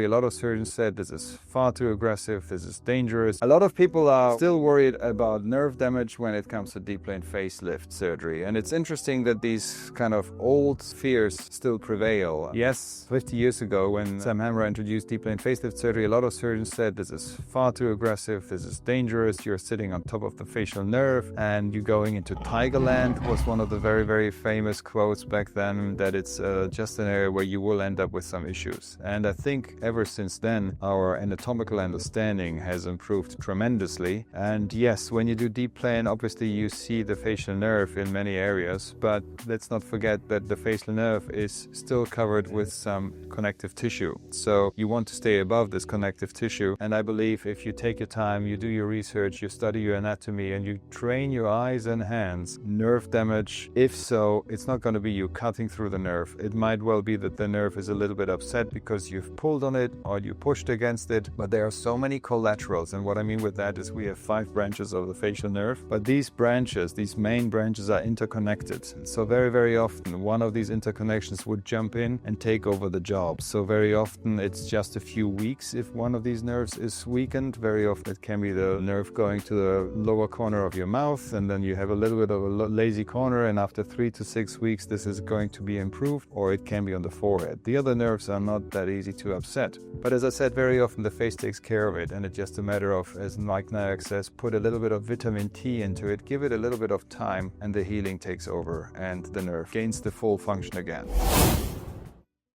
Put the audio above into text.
A lot of surgeons said this is far too aggressive, this is dangerous. A lot of people are still worried about nerve damage when it comes to deep plane facelift surgery. And it's interesting that these kind of old fears still prevail. Yes, 50 years ago when Sam Hammer introduced deep plane facelift surgery, a lot of surgeons said this is far too aggressive, this is dangerous, you're sitting on top of the facial nerve and you're going into tiger land was one of the very, very famous quotes back then, that it's just an area where you will end up with some issues. And I think ever since then, our anatomical understanding has improved tremendously. And yes, when you do deep plane, obviously you see the facial nerve in many areas, but let's not forget that the facial nerve is still covered with some connective tissue. So you want to stay above this connective tissue. And I believe if you take your time, you do your research, you study your anatomy, and you train your eyes and hands, nerve damage, if so, it's not going to be you cutting through the nerve. It might well be that the nerve is a little bit upset because you've pulled on it or you pushed against it, but there are so many collaterals. And what I mean with that is we have 5 branches of the facial nerve, but these branches, these main branches, are interconnected. So very, very often one of these interconnections would jump in and take over the job. So very often it's just a few weeks if one of these nerves is weakened. Very often it can be the nerve going to the lower corner of your mouth, and then you have a little bit of a lazy corner, and after 3 to 6 weeks this is going to be improved, or it can be on the forehead. The other nerves are not that easy to upset. But as I said, very often the face takes care of it, and it's just a matter of, as Mike Nayak says, put a little bit of vitamin T into it, give it a little bit of time, and the healing takes over and the nerve gains the full function again.